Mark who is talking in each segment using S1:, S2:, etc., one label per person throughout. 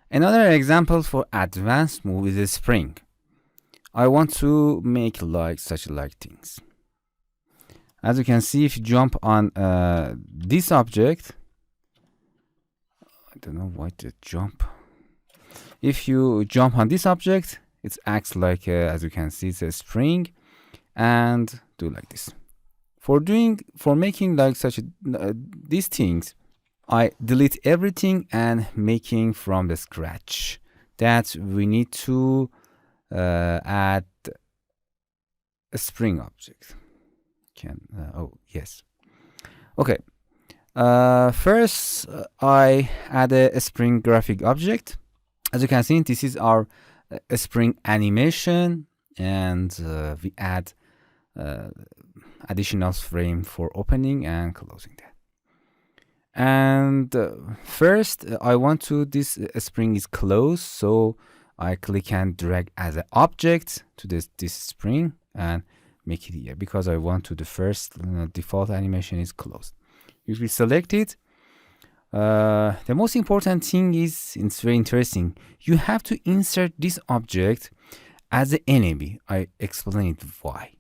S1: Another example for advanced move is a spring. I want to make like things. As you can see, if you jump on this object, I don't know why to jump. If you jump on this object, it acts like, as you can see, it's a spring, and do like this. For making like these things, I delete everything and making from the scratch. That we need to add a spring object. Oh yes. Okay. First, I add a spring graphic object. As you can see, this is our spring animation, and we add additional frame for opening and closing that. And first, I want to this spring is closed, so I click and drag as an object to this spring and make it here, because I want to the first default animation is closed. If we select it, the most important thing is, it's very interesting, you have to insert this object as an enemy. I explain it why.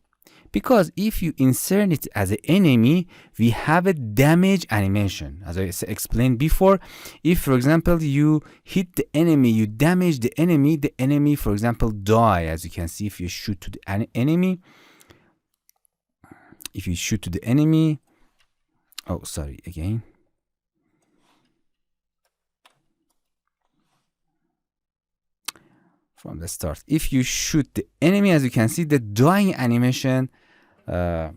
S1: Because if you insert it as an enemy, we have a damage animation. As I explained before, if for example you hit the enemy, you damage the enemy for example die. As you can see, if you shoot to the enemy, oh sorry, again. From the start, if you shoot the enemy, as you can see, the dying animation will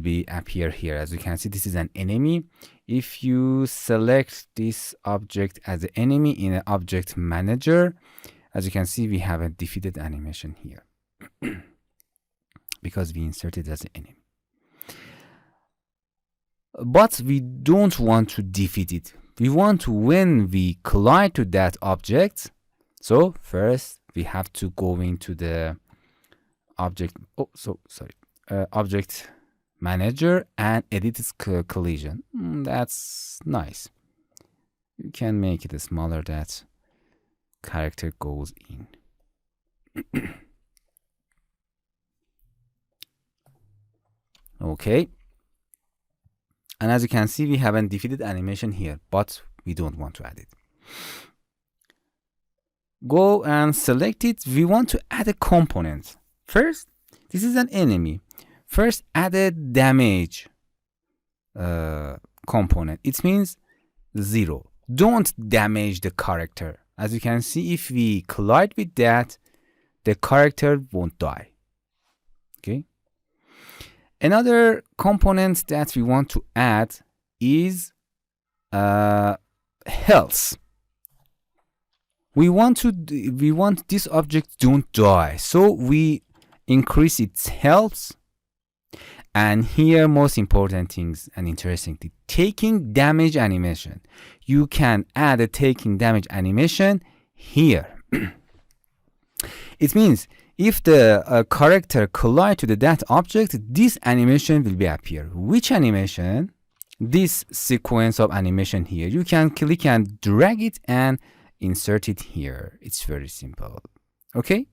S1: be appear here. As you can see, this is an enemy. If you select this object as an enemy in an object manager, as you can see, we have a defeated animation here because we inserted as an enemy. But we don't want to defeat it. We want to, when we collide to that object, so first we have to go into the object, object manager and edit its collision. That's nice. You can make it smaller, that character goes in. Okay. And as you can see, we have a defeated animation here, but we don't want to add it. Go and select it. We want to add a component. First, this is an enemy. First, add a damage component. It means 0. Don't damage the character. As you can see, if we collide with that, the character won't die. Okay. Another component that we want to add is health. We want this object don't die, so we increase its health. And here, most important things and interesting thing, taking damage animation. You can add a taking damage animation here. It means if the character collide to that object, this animation will be appear. Which animation? This sequence of animation here. You can click and drag it and insert it here. It's very simple. Okay.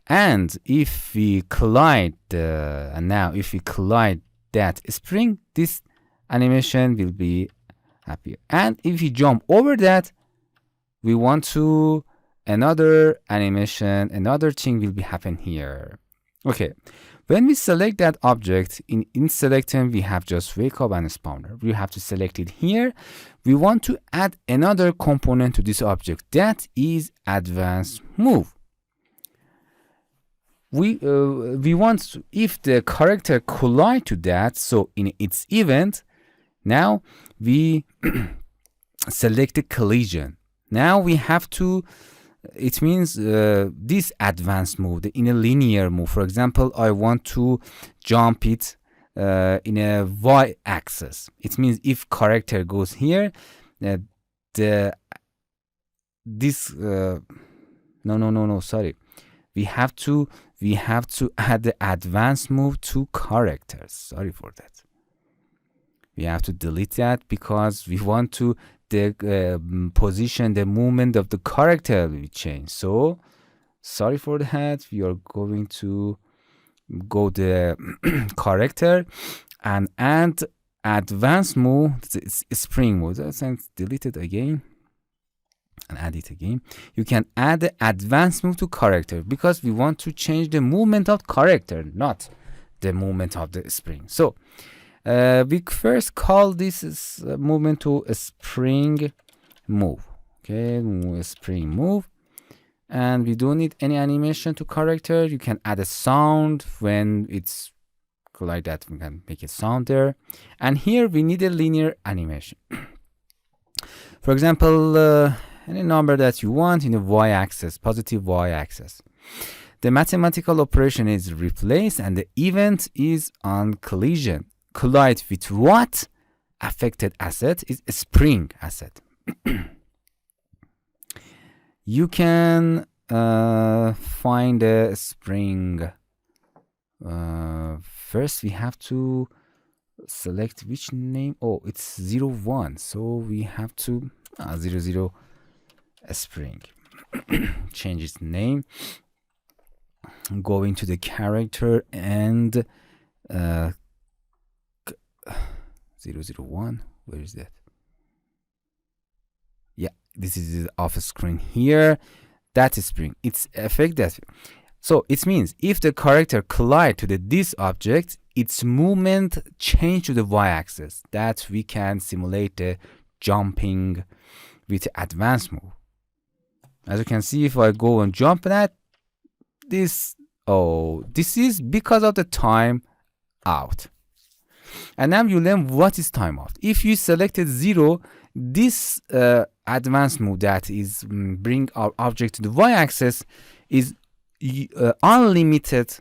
S1: And if we collide if we collide that spring, this animation will be appear. And if we jump over that, we want to another animation, another thing will be happen here. Okay. When we select that object, in selecting, we have just wake up and spawner. We have to select it here. We want to add another component to this object. That is advanced move. We want to, if the character collide to that, so in its event, now we select the collision. Now we have to, it means this advanced move, in a linear move. For example, I want to jump it in a y-axis. It means if character goes here, sorry. We have to add the advanced move to characters. Sorry for that. We have to delete that because we want to the position, the movement of the character will change. So sorry for that. We are going to go the character and add advanced move. It's spring mode. Let's delete it again and add it again. You can add the advanced move to character because we want to change the movement of character, not the movement of the spring. So we first call this movement to a spring move. Okay, spring move. And we don't need any animation to character. You can add a sound when it's like that. We can make a sound there. And here we need a linear animation. For example, any number that you want in the y-axis, positive y-axis. The mathematical operation is replaced and the event is on collision. Collide with what? Affected asset is a spring asset. You can find a spring. First, we have to select which name. Oh, it's 01. So we have to 00 a spring. Change its name. Go into the character and 001. Where is that? Yeah, this is the off screen here. That is spring. It's effect that. So it means if the character collide to this object, its movement change to the y-axis. That we can simulate the jumping with advanced move. As you can see, if I go and jump that, this is because of the time out. And now you learn what is time out. If you selected 0, this advanced move that is bring our object to the y-axis is unlimited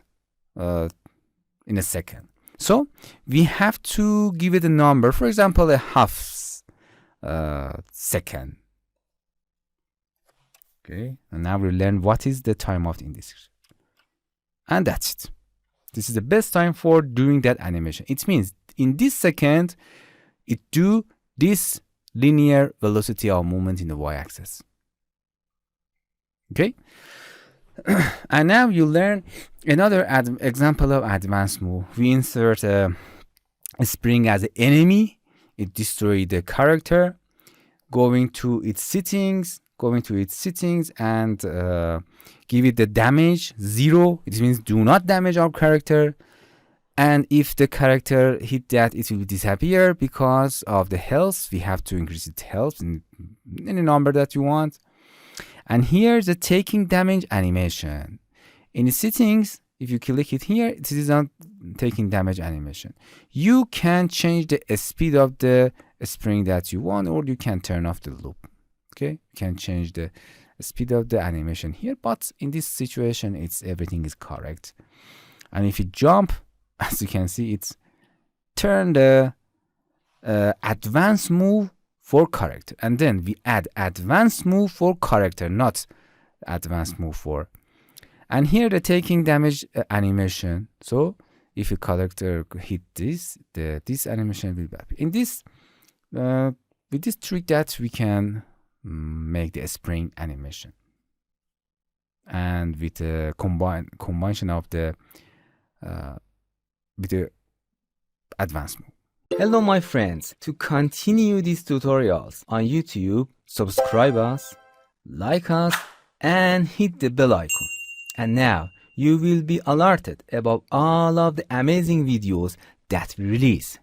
S1: in a second. So we have to give it a number, for example, a half second. Okay, and now we learn what is the timeout in this. And that's it. This is the best time for doing that animation. It means in this second, it do this linear velocity of movement in the y-axis. Okay? And now you learn another example of advanced move. We insert a spring as an enemy. It destroys the character. Going to its settings and give it the damage 0. It means do not damage our character. And if the character hit that, it will disappear because of the health. We have to increase its health in any number that you want. And here's the taking damage animation. In the settings, if you click it here, it is not taking damage animation. You can change the speed of the spring that you want, or you can turn off the loop. Okay, you can change the speed of the animation here, but in this situation, everything is correct. And if you jump, as you can see, it's turn the advanced move for character, and then we add advanced move for character, not advanced move for. And here the taking damage animation. So if a character hit this, this animation will be happy. In this, with this trick that we can make the spring animation, and with the combination of the with the advanced move. Hello my friends, to continue these tutorials on YouTube, subscribe us, like us, and hit the bell icon. And now you will be alerted about all of the amazing videos that we release.